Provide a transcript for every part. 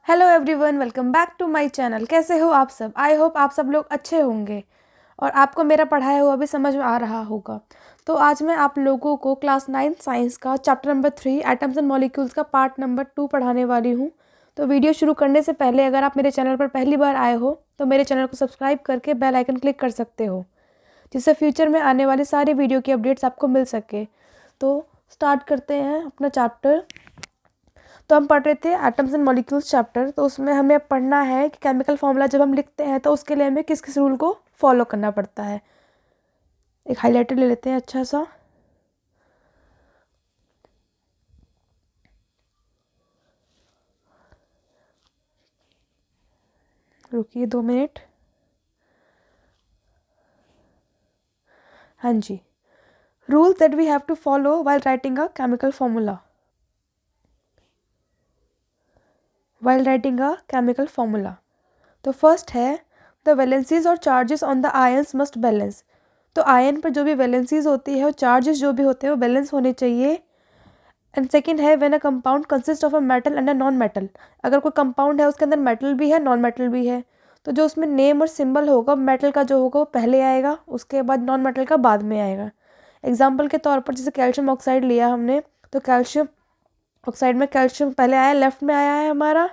Hello everyone, welcome back to my channel. कैसे हो आप सब? आई होप आप सब लोग अच्छे होंगे और आपको मेरा पढ़ाया हुआ भी समझ में आ रहा होगा। तो आज मैं आप लोगों को क्लास 9 साइंस का chapter number 3 atoms and molecules का पार्ट नंबर 2 पढ़ाने वाली हूँ। तो वीडियो शुरू करने से पहले अगर आप मेरे चैनल पर पहली बार आए हो तो मेरे चैनल को सब्सक्राइब करके बेल आइकन क्लिक कर सकते हो, जिससे फ्यूचर में आने वाली सारी वीडियो की अपडेट्स आपको मिल सके। तो स्टार्ट करते हैं अपना चैप्टर। तो हम पढ़ रहे थे एटम्स एंड मॉलिक्यूल्स चैप्टर। तो उसमें हमें पढ़ना है कि केमिकल फॉर्मूला जब हम लिखते हैं तो उसके लिए हमें किस किस रूल को फॉलो करना पड़ता है। एक हाइलाइटर ले लेते हैं अच्छा सा। रुकिए 2 मिनट। हाँ जी, rule that we have to follow while writing a chemical formula. तो फर्स्ट है द वैलेंसीज और charges on the ions must balance. तो आयन पर जो भी वैलेंसीज होती है और चार्जेस जो भी होते हैं वो बैलेंस होने चाहिए। एंड सेकंड है when a compound consist of a metal and a non metal. अगर कोई कंपाउंड है उसके अंदर मेटल भी है नॉन मेटल भी है, तो जो उसमें नेम और सिंबल होगा मेटल का जो होगा वो पहले आएगा, उसके बाद नॉन मेटल का बाद में आएगा। एग्जाम्पल के तौर पर जैसे कैल्शियम ऑक्साइड लिया हमने, तो कैल्शियम ऑक्साइड में कैल्शियम पहले आया, लेफ्ट में आया है हमारा,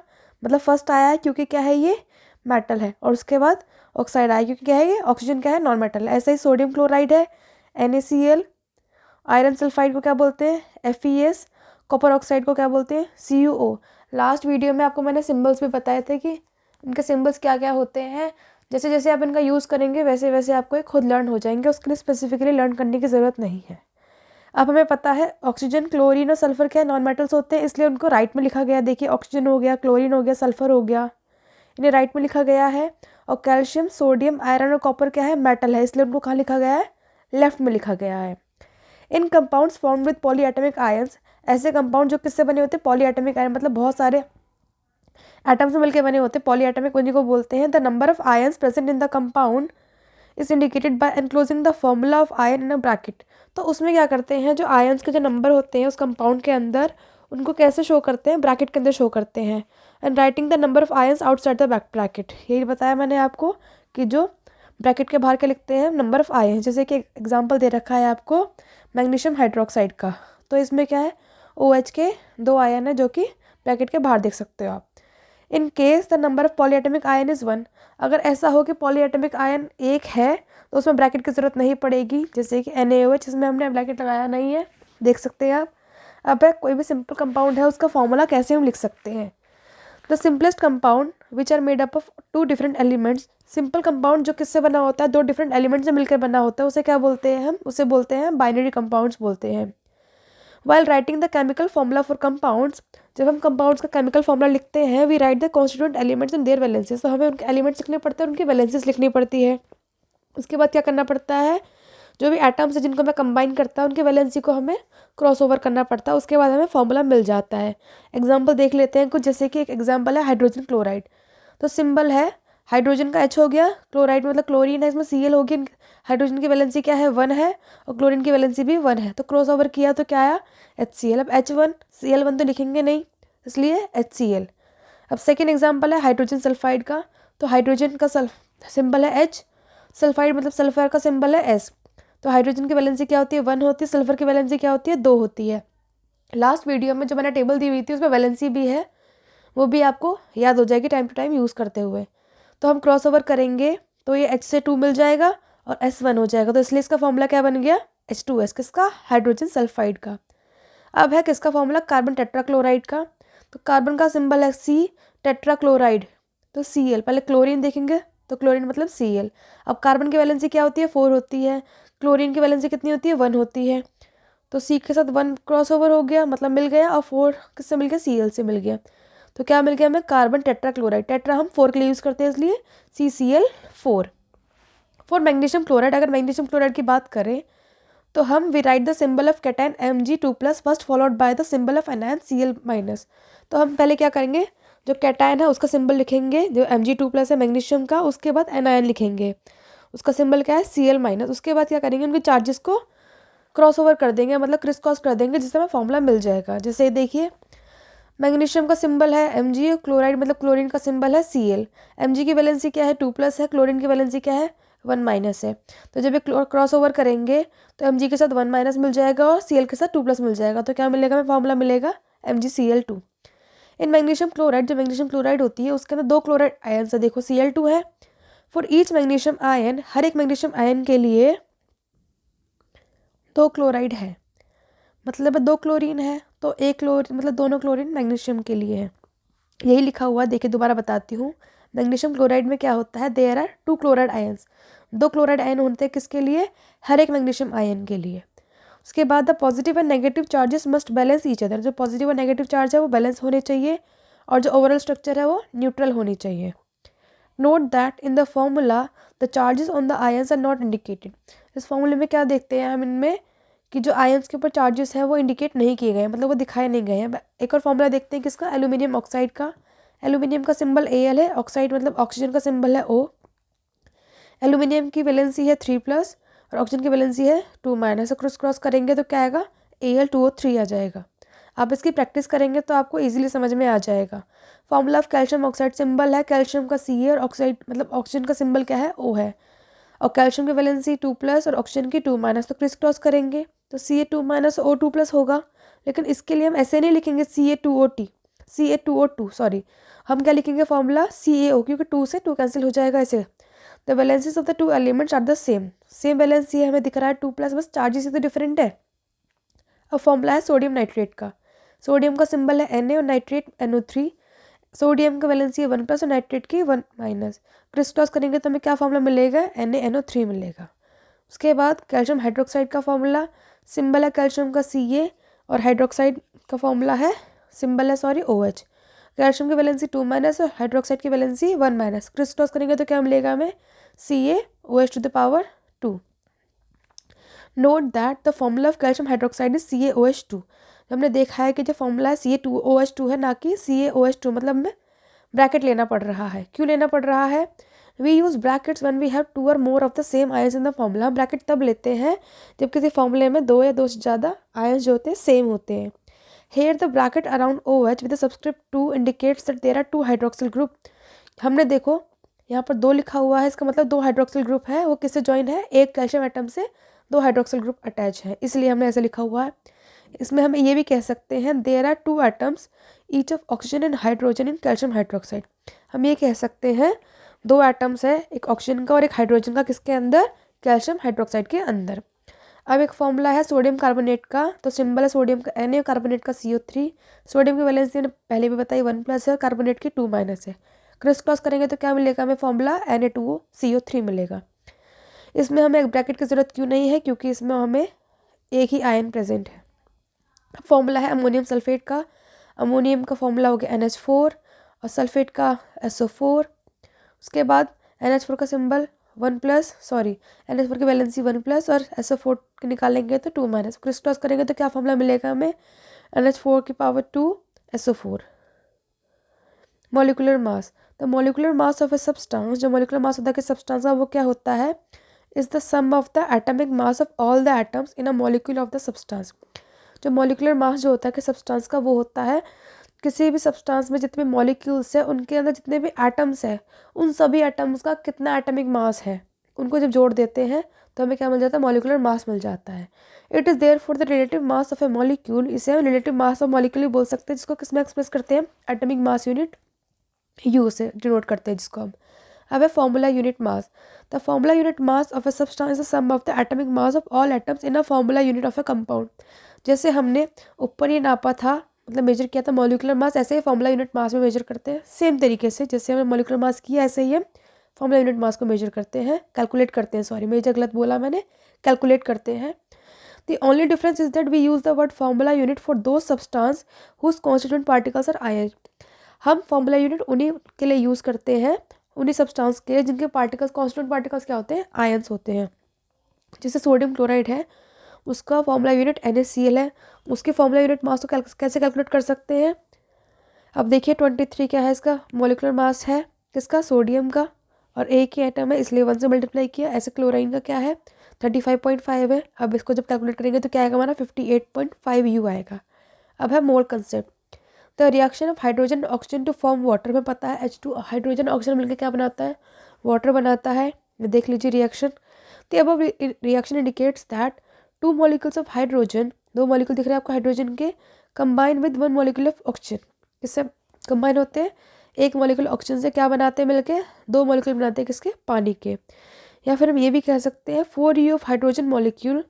मतलब फर्स्ट आया है क्योंकि क्या है ये मेटल है, और उसके बाद ऑक्साइड आया क्योंकि क्या है ये ऑक्सीजन क्या है नॉन मेटल है। ऐसे ही सोडियम क्लोराइड है NaCl, आयरन सल्फाइड को क्या बोलते हैं FeS, कॉपर ऑक्साइड को क्या बोलते हैं CuO। लास्ट वीडियो में आपको मैंने सिंबल्स भी बताए थे कि इनके सिंबल्स क्या क्या होते हैं। जैसे जैसे आप इनका यूज़ करेंगे वैसे वैसे आपको ये खुद लर्न हो जाएंगे, उसके लिए स्पेसिफिकली लर्न करने की ज़रूरत नहीं है। अब हमें पता है ऑक्सीजन क्लोरीन और सल्फर क्या नॉन मेटल्स होते हैं, इसलिए उनको राइट में लिखा गया। देखिए ऑक्सीजन हो गया, क्लोरीन हो गया, सल्फर हो गया, इन्हें राइट में लिखा गया है। और कैल्शियम सोडियम आयरन और कॉपर क्या है मेटल है, इसलिए उनको कहाँ लिखा गया है लेफ्ट में लिखा गया है। इन कंपाउंड्स फॉर्म विद पॉलीएटमिक आयंस, ऐसे कंपाउंड जो किससे बने होते हैं पॉलीएटमिक आयन, मतलब बहुत सारे एटम से मिलकर बने होते हैं, पॉलीएटमिक उन्हीं को बोलते हैं। The number of ions present in the compound is indicated by enclosing the formula of ion in a bracket. तो उसमें क्या करते हैं, जो आयंस के जो नंबर होते हैं उस कंपाउंड के अंदर उनको कैसे शो करते हैं, ब्रैकेट के अंदर शो करते हैं। And writing the number of ions outside the bracket, यही बताया मैंने आपको कि जो ब्रैकेट के बाहर क्या लिखते हैं नंबर ऑफ आयंस। जैसे कि एग्जांपल दे रखा है आपको मैग्नीशियम हाइड्रोक्साइड का, तो इसमें क्या है OH के 2 आयन है जो कि ब्रैकेट के बाहर देख सकते हो आप। In case the number of polyatomic ion is 1, अगर ऐसा हो कि पॉलीएटमिक आयन 1 है तो उसमें ब्रैकेट की ज़रूरत नहीं पड़ेगी। जैसे कि NaOH, इसमें हमने ब्रैकेट लगाया नहीं है, देख सकते हैं आप। अब है कोई भी सिंपल कंपाउंड है उसका फॉर्मूला कैसे हम लिख सकते हैं। The simplest compound which are made up of 2 different elements. Simple compound जो किससे बना होता है 2 डिफरेंट एलिमेंट से मिलकर बना होता है, उसे क्या बोलते हैं हम, उसे बोलते हैं बाइनरी कंपाउंड्स बोलते हैं। While writing the chemical formula for compounds, जब हम कंपाउंड्स का केमिकल फॉर्मूला लिखते हैं we write the constituent elements and their valencies, तो हमें उनके एलिमेंट्स लिखने पड़ते हैं, उनकी वैलेंसीज लिखनी पड़ती है। उसके बाद क्या करना पड़ता है, जो भी एटम्स है जिनको मैं कंबाइन करता है उनके वैलेंसी को हमें क्रॉस ओवर करना पड़ता है, उसके बाद हमें फॉर्मूला मिल जाता है। एग्जाम्पल देख लेते हैं कुछ, जैसे कि एक एग्जाम्पल है हाइड्रोजन क्लोराइड। तो सिंबल है हाइड्रोजन का H हो गया, क्लोराइड मतलब क्लोरीन है, इसमें Cl हो गया। हाइड्रोजन की वैलेंसी क्या है 1 है और क्लोरीन की वैलेंसी भी 1 है, तो क्रॉस ओवर किया तो क्या आया HCl। अब H1 Cl1 तो लिखेंगे नहीं, इसलिए HCl। अब सेकेंड एग्जाम्पल है हाइड्रोजन सल्फाइड का। तो हाइड्रोजन का सिंबल है H, सल्फाइड मतलब सल्फर का सिंबल है S। तो हाइड्रोजन की वैलेंसी क्या होती है 1 होती है, सल्फर की वैलेंसी क्या होती है 2 होती है। लास्ट वीडियो में जो मैंने टेबल दी हुई थी उसमें वैलेंसी भी है, वो भी आपको याद हो जाएगी टाइम टू टाइम यूज़ करते हुए। तो हम क्रॉस ओवर करेंगे तो ये H से 2 मिल जाएगा और S1 हो जाएगा, तो इसलिए इसका फॉर्मूला क्या बन गया H2S, किसका हाइड्रोजन सल्फाइड का। अब है किसका फॉर्मूला कार्बन टेट्राक्लोराइड का। तो कार्बन का सिंबल है C, टेट्राक्लोराइड तो Cl। पहले क्लोरीन देखेंगे तो क्लोरीन मतलब Cl। अब कार्बन की वैलेंसी क्या होती है 4 होती है, क्लोरीन की वैलेंसी कितनी होती है 1 होती है, तो C के साथ 1 क्रॉस ओवर हो गया मतलब मिल गया, और 4 किससे मिल गया Cl से मिल गया। तो क्या मिल गया हमें कार्बन टेट्राक्लोराइड, टेट्रा हम 4 के लिए यूज़ करते हैं इसलिए CCl4। फॉर मैग्नीशियम क्लोराइड, अगर मैग्नीशियम क्लोराइड की बात करें तो हम we write the symbol of cation Mg2+ first followed by the symbol of anion Cl-। तो हम पहले क्या करेंगे, जो कैटायन है उसका सिंबल लिखेंगे जो Mg2+ है मैग्नीशियम का, उसके बाद एनायन लिखेंगे, उसका सिंबल क्या है Cl-। उसके बाद क्या करेंगे उनके चार्जेस को क्रॉस ओवर कर देंगे, मतलब क्रिस क्रॉस कर देंगे, जिससे हमें फॉर्मूला मिल जाएगा। जैसे देखिए मैग्नीशियम का सिंबल है Mg, क्लोराइड मतलब क्लोरीन का सिंबल है Cl। Mg की वैलेंसी क्या है 2+ है, क्लोरीन की वैलेंसी क्या है 1- है। तो जब ये क्रॉस ओवर करेंगे तो Mg के साथ 1- मिल जाएगा और Cl के साथ 2+ मिल जाएगा। तो क्या मिलेगा, हमें फॉर्मूला मिलेगा MgCl2। इन मैग्नीशियम क्लोराइड, जो मैग्नीशियम क्लोराइड होती है उसके अंदर 2 क्लोराइड आयन है, देखो Cl2 है। फॉर ईच मैग्नीशियम आयन, हर एक मैग्नीशियम आयन के लिए 2 क्लोराइड है, मतलब 2 क्लोरीन है, तो 1 क्लोरीन मतलब दोनों क्लोरीन मैग्नीशियम के लिए है। यही लिखा हुआ है, देखिए दोबारा बताती हूँ। मैग्नीशियम क्लोराइड में क्या होता है, there are 2 chloride ions, 2 chloride ion होते हैं किसके लिए, हर एक मैग्नीशियम आयन के लिए। उसके बाद the positive and negative charges must balance each other, जो पॉजिटिव और नेगेटिव चार्ज है वो बैलेंस होने चाहिए और जो ओवरऑल स्ट्रक्चर है वो न्यूट्रल होनी चाहिए। Note that in the formula the charges on the ions are not indicated. इस फॉर्मूले में क्या देखते हैं हम इनमें कि जो आयंस के ऊपर चार्जेस हैं वो इंडिकेट नहीं किए गए हैं, मतलब वो दिखाए नहीं गए हैं। एक और फॉर्मूला देखते हैं किसका, एल्यूमिनियम ऑक्साइड का। एल्यूमिनियम का सिंबल Al है, ऑक्साइड मतलब ऑक्सीजन का सिंबल है O। एल्यूमिनियम की वैलेंसी है 3+ और ऑक्सीजन की वैलेंसी है 2-। क्रॉस क्रॉस करेंगे तो क्या आएगा, Al2O3 आ जाएगा। आप इसकी प्रैक्टिस करेंगे तो आपको इजीली समझ में आ जाएगा। Formula of calcium oxide, symbol है कैल्शियम का Ca और ऑक्साइड मतलब ऑक्सीजन का सिंबल क्या है O है। और कैल्शियम की वैलेंसी 2+ और ऑक्सीजन की 2-, तो क्रिस क्रॉस करेंगे तो Ca2- O2+ होगा। लेकिन इसके लिए हम ऐसे नहीं लिखेंगे Ca2O2 सॉरी, हम क्या लिखेंगे फॉर्मूला CaO, क्योंकि 2 से 2 कैंसिल हो जाएगा ऐसे। The valencies of the 2 elements are the same, same valency है, हमें दिख रहा है 2+, बस चार्जेस ही तो डिफरेंट है। अब फॉर्मूला है सोडियम नाइट्रेट का। सोडियम का सिंबल है Na और नाइट्रेट NO3। सोडियम का वैलेंसी है 1+ और नाइट्रेट की 1-। क्रिस क्रॉस करेंगे तो हमें क्या फॉर्मूला मिलेगा, NaNO3 मिलेगा। उसके बाद कैल्शियम हाइड्रोक्साइड का फॉर्मूला, सिंबल है कैल्शियम का Ca और हाइड्रोक्साइड का फॉर्मूला है, सिंबल है OH। कैल्शियम की वैलेंसी 2- और हाइड्रोक्साइड की वैलेंसी 1-। क्रिस क्रॉस करेंगे तो क्या मिलेगा हमें, CaOH⁻²। Note that the formula of calcium hydroxide is CaOH2। हमने देखा है कि जो फॉर्मूला है Ca2OH2 है, ना कि CaOH2, मतलब हमें ब्रैकेट लेना पड़ रहा है। क्यों लेना पड़ रहा है, we use brackets when we have 2 or more of the same ions in the formula. हम ब्रैकेट तब लेते हैं जब किसी फॉर्मूले में 2 या 2 से ज़्यादा आयंस जो होते हैं सेम होते हैं। Here the bracket around OH with the subscript 2 indicates that there are 2 hydroxyl group. हमने देखो यहाँ पर 2 लिखा हुआ है, इसका मतलब 2 हाइड्रोक्सिल ग्रुप है, वो किससे ज्वाइन है, एक कैल्शियम एटम से 2 हाइड्रोक्सिल ग्रुप अटैच है, इसलिए हमने ऐसे लिखा हुआ है। इसमें हम ये भी कह सकते हैं there are 2 atoms each of oxygen and hydrogen in calcium hydroxide. हम ये कह सकते हैं 2 एटम्स है, एक ऑक्सीजन का और एक हाइड्रोजन का, किसके अंदर, कैल्शियम हाइड्रोक्साइड के अंदर। अब एक फॉर्मूला है सोडियम कार्बोनेट का, तो सिंबल है सोडियम का Na, कार्बोनेट का CO3। सोडियम की वैलेंसी मैंने पहले भी बताई 1+ है, कार्बोनेट की 2- है। क्रिस क्रॉस करेंगे तो क्या मिलेगा हमें फॉर्मूला Na2CO3 मिलेगा। इसमें हमें एक ब्रैकेट की ज़रूरत क्यों नहीं है, क्योंकि इसमें हमें एक ही आयन प्रेजेंट है। फॉर्मूला है अमोनियम सल्फेट का। अमोनियम का फॉर्मूला हो गया NH4 और सल्फेट का SO4। उसके बाद NH4 का सिंबल 1+, सॉरी NH4 की वैलेंसी 1+ और SO4 निकालेंगे तो 2-। क्रिस क्रॉस करेंगे तो क्या फॉर्मूला मिलेगा हमें, NH4⁴ SO4। Molecular mass, the molecular mass of a substance, जो मॉलिकुलर मास होता है कि सब्सटेंस का वो क्या होता है, is the sum of the atomic mass of all the atoms in a molecule of the substance. जो मॉलिकुलर मास जो होता है कि सब्सटेंस का, वो होता है किसी भी सब्सटेंस में जितने भी मॉलिक्यूल्स है उनके अंदर जितने भी एटम्स है उन सभी एटम्स का कितना एटॉमिक मास है, उनको जब जोड़ देते हैं तो हमें क्या मिल जाता है, मॉलिकुलर मास मिल जाता है। It is therefore the relative mass of a molecule, इसे हम रिलेटिव मास ऑफ मॉलिक्यूल भी बोल सकते हैं, जिसको किसमें एक्सप्रेस करते हैं, एटॉमिक मास यूनिट U से डिनोट करते हैं जिसको हम। अब है formula unit mass, the formula unit mass of a substance is the sum of the atomic mass of all atoms in a formula unit of a compound. जैसे हमने ऊपर ये नापा था, मतलब मेजर किया था मॉलिकुलर मास, ऐसे ही फॉर्मूला यूनिट मास में मेजर करते हैं। सेम तरीके से जैसे हमने मॉलिकुलर मास किया ऐसे ही हम फॉर्मूला यूनिट मास को मेजर करते हैं, कैलकुलेट करते हैं, सॉरी मेजर गलत बोला मैंने, कैलकुलेट करते हैं। The only difference is that we use the word formula unit for those substance whose constituent particles are ion. हम फॉर्मूला यूनिट उन्हीं के लिए यूज़ करते हैं, उन्हीं सब्सटेंस के लिए जिनके पार्टिकल्स, कॉन्स्टिट्यूएंट पार्टिकल्स क्या होते हैं, आयंस होते हैं। जैसे सोडियम क्लोराइड है, उसका फॉर्मूला यूनिट NaCl है, उसके फॉर्मूला यूनिट मास को कैसे कैलकुलेट कर सकते हैं। अब देखिए 23 क्या है, इसका मॉलिकुलर मास है किसका, सोडियम का, और एक ही एटम है इसलिए 1 से मल्टीप्लाई किया। ऐसे क्लोराइन का क्या है, 35.5 है। अब इसको जब कैलकुलेट करेंगे तो क्या आएगा हमारा, 58.5 U आएगा। अब है mole concept, the reaction of hydrogen oxygen to form water, में पता है H2 हाइड्रोजन ऑक्सीजन मिलकर क्या बनाता है, वाटर बनाता है। देख लीजिए reaction. The above reaction indicates that two molecules of hydrogen, दो मॉलिक्यूल दिख रहे हैं आपको हाइड्रोजन के, combine with one molecule of oxygen, किससे कंबाइन होते हैं, एक मॉलिक्यूल ऑक्सीजन से क्या बनाते हैं मिलके, दो मॉलिक्यूल बनाते हैं किसके, पानी के। या फिर हम ये भी कह सकते हैं 4U of hydrogen molecule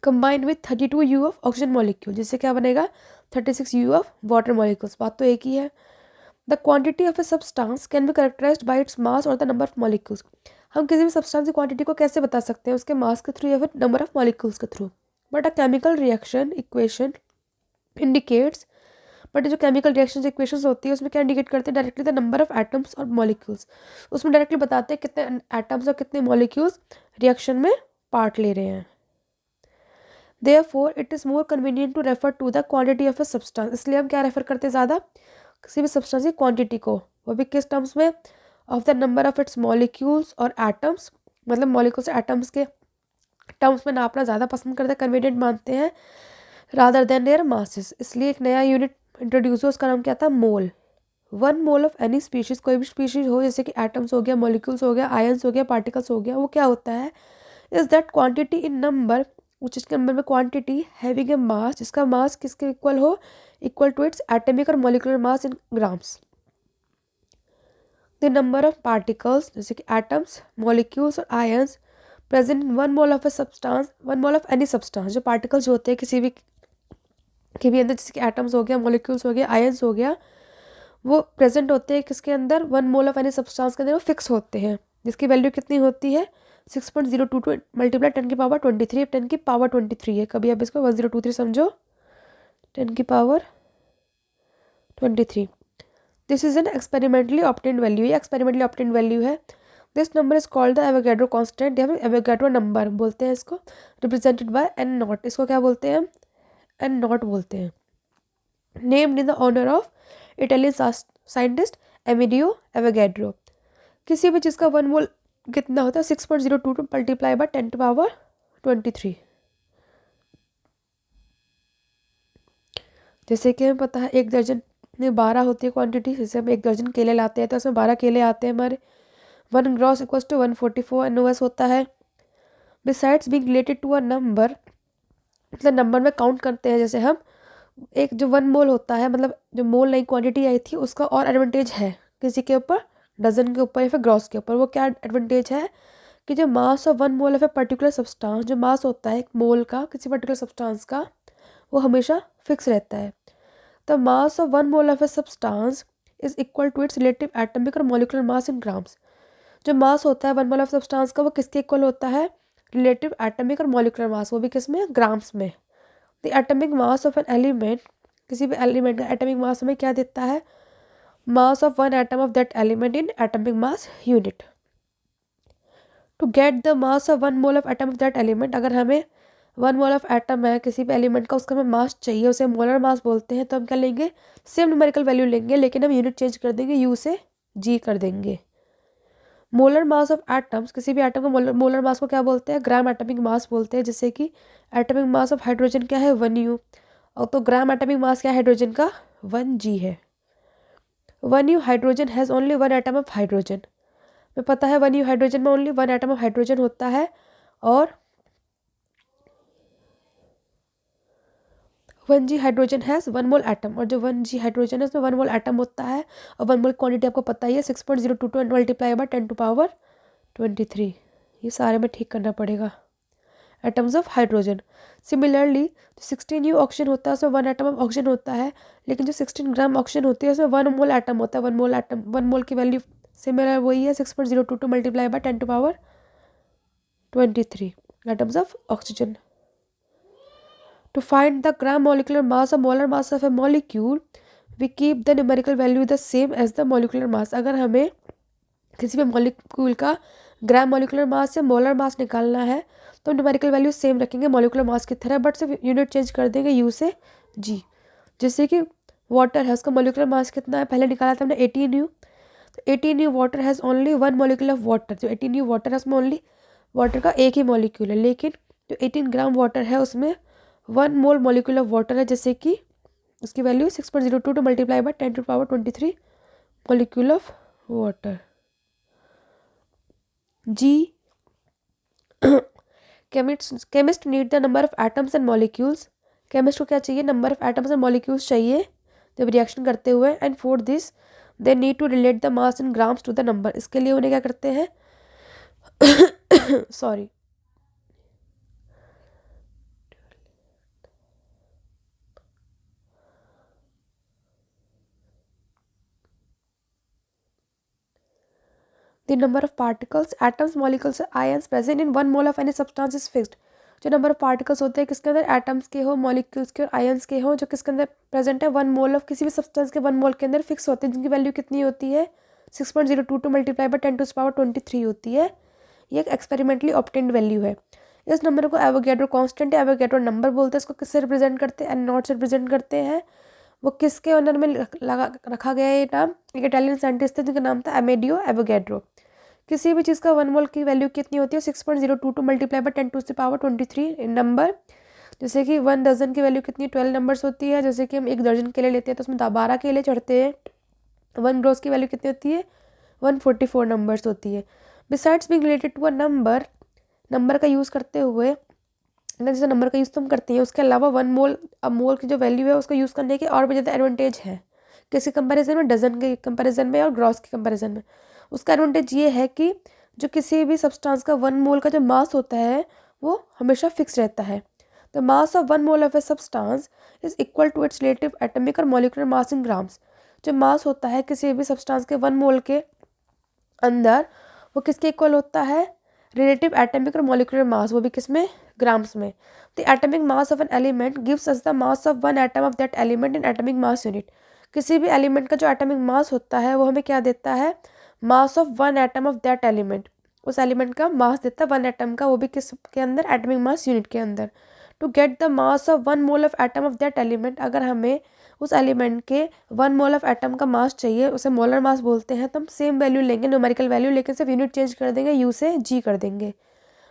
combined with 32U of oxygen molecule, जिससे क्या बनेगा 36U ऑफ वाटर मॉलिक्यूल्स। बात तो एक ही है। The quantity of a substance can be characterised by its mass or the number of molecules. हम किसी भी सब्सटेंस की क्वांटिटी को कैसे बता सकते हैं, उसके मास के थ्रू या फिर नंबर ऑफ मॉलिक्यूल्स के through. But a chemical reaction equation indicates, but जो केमिकल रिएक्शन इक्वेशंस होती है उसमें क्या इंडिकेट करते हैं, directly the number of atoms और मॉलिक्यूल्स। उसमें डायरेक्टली बताते हैं कितने एटम्स और कितने मॉलिक्यूल्स रिएक्शन में पार्ट ले रहे हैं। Therefore, it is more convenient to refer to the quantity of a substance। इसलिए हम क्या रेफर करते हैं ज़्यादा, किसी भी सब्सटेंस की क्वांटिटी को, वो भी किस टर्म्स में, of the number of its molecules और एटम्स, मतलब मॉलिक्यूल्स एटम्स के टर्म्स में नापना ज़्यादा पसंद करते हैं, कन्वीनियंट मानते हैं, रादर देन देयर मासेस। इसलिए एक नया यूनिट इंट्रोड्यूस हुआ, उसका नाम क्या था, मोल। 1 मोल ऑफ एनी स्पीशीज़, कोई भी स्पीशीज़ हो, जैसे कि एटम्स हो गया, मॉलिक्यूल्स हो गया, आयंस हो गया, पार्टिकल्स हो गया, वो क्या होता है, is that quantity in number, उस इसके नंबर में क्वांटिटी हैविंग ए मास, जिसका मास किसके इक्वल हो, equal to its atomic or molecular mass in grams. The number of particles, जैसे कि एटम्स, मॉलिक्यूल्स और ions present in 1 mole of a substance, 1 mole of any substance, जो particles होते हैं किसी भी के भी अंदर, जैसे कि एटम्स हो गया, मॉलिक्यूल्स हो गया, आयंस हो गया, वो प्रेजेंट होते हैं किसके अंदर, 1 मोल ऑफ एनी सब्सटेंस के अंदर, वो फिक्स होते हैं, जिसकी वैल्यू कितनी होती है, 6.022 मल्टीप्लाई 10 की पावर 23, 10 की पावर 23 है, कभी आप इसको 1023 समझो, 10 की power 23। This is an experimentally obtained value, ये एक्सपेरिमेंटली ऑब्टेन्ड वैल्यू है। This number is called the Avogadro constant, या फिर एवोगैड्रो नंबर बोलते हैं इसको, रिप्रेजेंटेड बाय एन नॉट, इसको क्या बोलते हैं, एन नॉट बोलते हैं। Named in the honour of Italian scientist Emilio Avogadro. किसी भी चीज़ का 1 मोल कितना होता है, 6.022 मल्टीप्लाई बाय 10 टू पावर 23। जैसे कि हमें पता है 1 दर्जन में 12 होती है क्वांटिटी, जैसे हम 1 दर्जन केले लाते हैं तो उसमें 12 केले आते हैं हमारे, 1 ग्रॉस इक्वल्स टू 144 NOS होता है। Besides being related to a number, मतलब नंबर में काउंट करते हैं, जैसे हम एक जो 1 मोल होता है, मतलब जो मोल नई क्वांटिटी आई थी, उसका और एडवांटेज है किसी के ऊपर, डजन के ऊपर या फिर ग्रॉस के ऊपर। वो क्या एडवांटेज है कि जो मास of 1 mole of a particular substance, जो मास होता है एक मोल का किसी पर्टिकुलर सब्सटेंस का, वो हमेशा फिक्स रहता है। The mass of 1 mole of a substance is equal to its relative atomic or molecular mass in grams. जो मास होता है 1 मोल ऑफ सब्सटेंस का, वो किसके इक्वल होता है, रिलेटिव एटॉमिक और मॉलिक्यूलर मास, वो भी किस में, ग्राम्स में। The atomic mass of an element, किसी भी एलिमेंट का एटॉमिक मास हमें क्या देता है, mass of 1 atom of that element in atomic mass unit. To get the mass of 1 mole of atom of that element, अगर हमें 1 मोल ऑफ एटम है किसी भी एलिमेंट का, उसका हमें मास चाहिए, उसे मोलर मास बोलते हैं, तो हम क्या लेंगे, सेम न्यूमेरिकल वैल्यू लेंगे, लेकिन हम यूनिट चेंज कर देंगे, यू से जी कर देंगे। मोलर मास ऑफ एटम्स, किसी भी एटम का मोलर मास को क्या बोलते हैं, ग्राम एटॉमिक मास बोलते हैं। जैसे कि एटॉमिक मास ऑफ हाइड्रोजन क्या है, 1U, और तो ग्राम एटॉमिक मास क्या है हाइड्रोजन का, 1G है। 1U hydrogen has only 1 atom of hydrogen, में पता है 1U हाइड्रोजन में ओनली 1 एटम ऑफ हाइड्रोजन होता है, और 1G hydrogen has 1 mole atom, और जो 1G हाइड्रोजन है उसमें 1 मोल एटम होता है, और 1 मोल क्वांटिटी आपको पता ही है 6.022 मल्टीप्लाई बाय 10 टू पावर 23। ये सारे में ठीक करना पड़ेगा, atoms of hydrogen. Similarly 16U oxygen होता है, उसमें 1 एटम ऑफ ऑक्सीजन होता है, लेकिन जो 16 ग्राम ऑक्सीजन होती है उसमें 1 मोल एटम होता है, 1 मोल एटम, 1 मोल की वैल्यू सिमिलर वही है 6.022 multiply by 10 to power 23 atoms of oxygen. To find the gram molecular mass or molar mass of a molecule, we keep the numerical value the same as the molecular mass। अगर हमें किसी भी molecule का ग्राम molecular mass से molar mass निकालना है तो numerical value same रखेंगे मॉलिकुलर मास की तरह, बट सिर्फ यूनिट चेंज कर देंगे यू से जी। जैसे कि वाटर है, उसका मॉलिकुलर मास कितना है, पहले निकाला था हमने 18U, तो 18U water has only 1 molecule of water. जो 18U वाटर है उसमें ओनली वाटर का एक ही मॉलिक्यूल है, लेकिन जो 18 ग्राम वाटर है उसमें 1 मोल मॉलिक्यूल ऑफ वाटर है, जैसे कि उसकी value 6.022 multiply by 10⁻23 molecule of water. जी chemist need the number of atoms and molecules. Chemist को क्या चाहिए? Number of atoms and molecules चाहिए जब रिएक्शन करते हुए। And for this they need to relate the mass in grams to the number. इसके लिए उन्हें क्या करते हैं sorry The number of particles, atoms, molecules, ions present in 1 mole of any substance is fixed. जो number of particles होते हैं किसके अंदर? एटम्स के हो, मॉलिक्यूल्स के और आयंस के हो, जो किसके अंदर प्रेजेंट है? 1 मोल ऑफ किसी भी सब्सटेंस के 1 मोल के अंदर फिक्स होते हैं, जिनकी वैल्यू कितनी होती है? 6.022 मल्टीप्लाई बाय 10⁻23 होती है। ये एक एक्सपेरिमेंटली ऑब्टेन्ड वैल्यू है। इस नंबर को एवोगैड्रो कांस्टेंट या एवोगैड्रो नंबर बोलते हैं। इसको किससे रिप्रेजेंट करते हैं? एन नॉट से रिप्रेजेंट करते हैं। वो किसके ऑनर में रखा गया है ये नाम? एक इटालियन साइंटिस्ट थे जिनका नाम था अमेडियो एवोगैड्रो। किसी भी चीज़ का 1 मोल की वैल्यू कितनी होती है? 6.022 मल्टीप्लाई बाय 10⁻23 नंबर। जैसे कि 1 दर्जन की वैल्यू कितनी? 12 नंबर्स होती है। जैसे कि हम 1 दर्जन केले लेते हैं तो उसमें 12 केले चढ़ते हैं। 1 रोज की वैल्यू कितनी होती है? 144 नंबर्स होती है। Besides being related to a number का यूज़ करते हुए, जैसे नंबर का यूज़ तो हम करते हैं, उसके अलावा 1 मोल की जो वैल्यू है उसका यूज़ करने के और भी ज़्यादा एडवांटेज है। किसी कंपैरिजन में? डजन के कंपैरिजन में और ग्रॉस के कंपैरिजन में। उसका एडवांटेज ये है कि जो किसी भी सब्सटेंस का 1 मोल का जो मास होता है वो हमेशा फिक्स रहता है। The mass of 1 mole of a substance is equal to its relative atomic or molecular mass in grams. जो मास होता है किसी भी सब्सटेंस के 1 मोल के अंदर, वो किसके इक्वल होता है? रिलेटिव एटॉमिक और मॉलिक्यूलर मास, वो भी किसमें? ग्राम्स में। The atomic mass of an element gives us the mass of 1 atom of that element in atomic mass unit. किसी भी एलिमेंट का जो एटॉमिक मास होता है वो हमें क्या देता है? Mass of 1 atom of that element. उस एलिमेंट का मास देता है 1 एटम का, वो भी किस के अंदर? एटॉमिक मास यूनिट के अंदर। To get the mass of 1 mole of atom of that element, अगर हमें उस एलिमेंट के 1 मोल ऑफ एटम का मास चाहिए, उसे मोलर मास बोलते हैं, तो हम सेम वैल्यू लेंगे, न्यूमेरिकल वैल्यू, लेकिन सिर्फ यूनिट चेंज कर देंगे, यू से जी कर देंगे।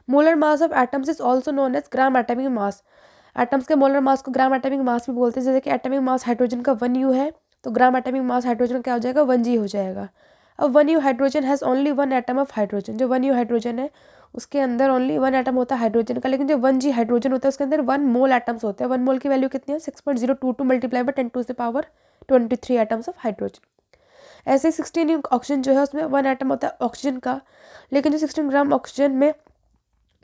Molar mass of atoms is also known as gram atomic mass. Atoms के मोलर मास को ग्राम एटॉमिक मास भी बोलते हैं। जैसे कि एटॉमिक मास हाइड्रोजन का 1 यू है तो ग्राम एटॉमिक मास हाइड्रोजन क्या हो जाएगा? 1 जी हो जाएगा। अब 1 you hydrogen has only 1 atom of hydrogen. जो 1 यू हाइड्रोजन है उसके अंदर ओनली 1 एटम होता है हाइड्रोजन का, लेकिन जो 1 जी हाइड्रोजन होता है उसके अंदर 1 मोल एटम्स होते हैं। 1 मोल की वैल्यू कितनी है? 6.022 multiply by 10⁻23 atoms of hydrogen. ऐसे 16 ऑक्सीजन जो है उसमें 1 एटम होता है ऑक्सीजन का, लेकिन जो 16 ग्राम ऑक्सीजन में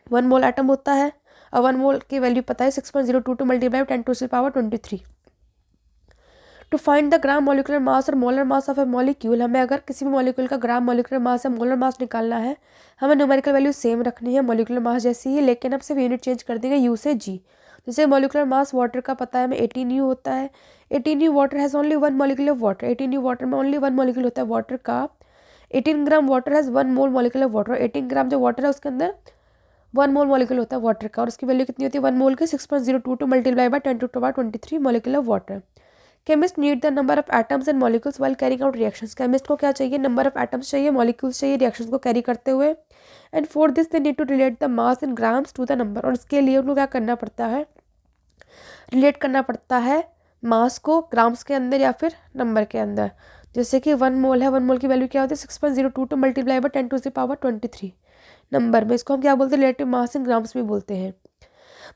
1 मोल एटम होता है और 1 मोल की वैल्यू पता है 6.022 multiply 10⁻23। To find the gram molecular mass और molar mass of a molecule, हमें अगर किसी भी मॉलिक्यूल का ग्राम मॉलिक्यूलर मास या मोलर मास निकालना है, हमें न्यूमेरिकल वैल्यू सेम रखनी है, मॉलिक्यूलर मास जैसी ही, लेकिन अब सिर्फ यूनिट चेंज कर देंगे यू से जी। जैसे मॉलिक्यूलर मास वाटर का पता है हमें 18 यू होता है। 18 you water has only 1 molecule of water. 18 you water में ओनली 1 मॉलिक्यूल होता है वाटर का। 18 gram water has 1 mole molecule of water. 18 ग्राम जो वाटर है उसके अंदर 1 मोल मॉलिक्यूल होता है वाटर का, और उसकी वैल्यू कितनी होती है? 1 मोल के 6.022 multiply by 10⁻23 molecule of water. Chemist need the number of atoms and molecules while carrying out reactions. Chemist को क्या चाहिए? नंबर ऑफ एटम्स चाहिए, मॉलिक्यूल्स चाहिए रिएक्शंस को कैरी करते हुए। And for this they need to relate the mass in grams to the number. और इसके लिए उनको क्या करना पड़ता है? रिलेट करना पड़ता है मास को ग्राम्स के अंदर या फिर नंबर के अंदर। जैसे कि 1 मोल है, 1 मोल की वैल्यू क्या होती है? 6.022 मल्टीप्लाई बाय 10⁻23 नंबर में। इसको हम क्या बोलते हैं? रिलेटिव मास इन ग्राम्स भी बोलते हैं।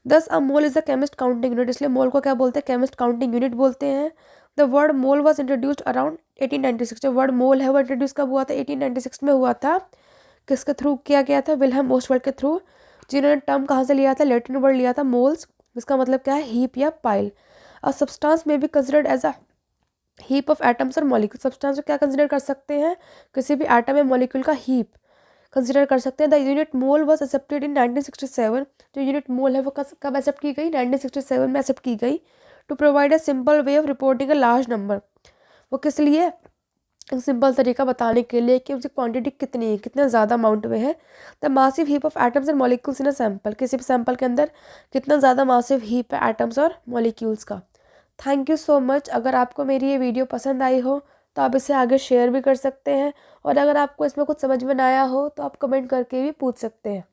Thus a mole is the chemist counting unit, इसलिए मोल को क्या बोलते हैं? केमिस्ट काउंटिंग यूनिट बोलते हैं। The word mole was introduced around 1896। जो वर्ड मोल है वो इंट्रोड्यूस कब हुआ था? 1896 में हुआ था। किसके थ्रू किया गया था? विल्हेम ओस्टवर्ड के थ्रू, जिन्होंने टर्म कहाँ से लिया था? लैटिन वर्ड लिया था मोल्स, जिसका मतलब क्या है? हीप या pile. A substance may be considered as a heap of atoms or molecule. Substance को क्या कंसिडर कर सकते हैं? किसी भी एटम या मॉलिक्यूल का हीप कंसिडर कर सकते हैं। The unit mole was accepted in 1967। जो यूनिट मोल है वो कब एक्सेप्ट की गई? 1967 में एक्सेप्ट की गई। To provide a simple way of reporting a large number. वो किस लिए? एक सिंपल तरीका बताने के लिए कि उसकी क्वांटिटी कितनी है, कितने ज़्यादा अमाउंट में है। The massive heap of atoms and molecules in a sample. किसी भी सैंपल के अंदर कितना ज़्यादा मासिव हीप है एटम्स और मॉलिक्यूल्स का। Thank you so much. अगर आपको मेरी ये वीडियो पसंद आई हो तो आप इसे आगे शेयर भी कर सकते हैं, और अगर आपको इसमें कुछ समझ में ना आया हो तो आप कमेंट करके भी पूछ सकते हैं,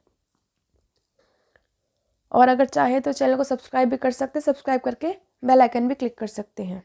और अगर चाहें तो चैनल को सब्सक्राइब भी कर सकते हैं। सब्सक्राइब करके बेल आइकन भी क्लिक कर सकते हैं।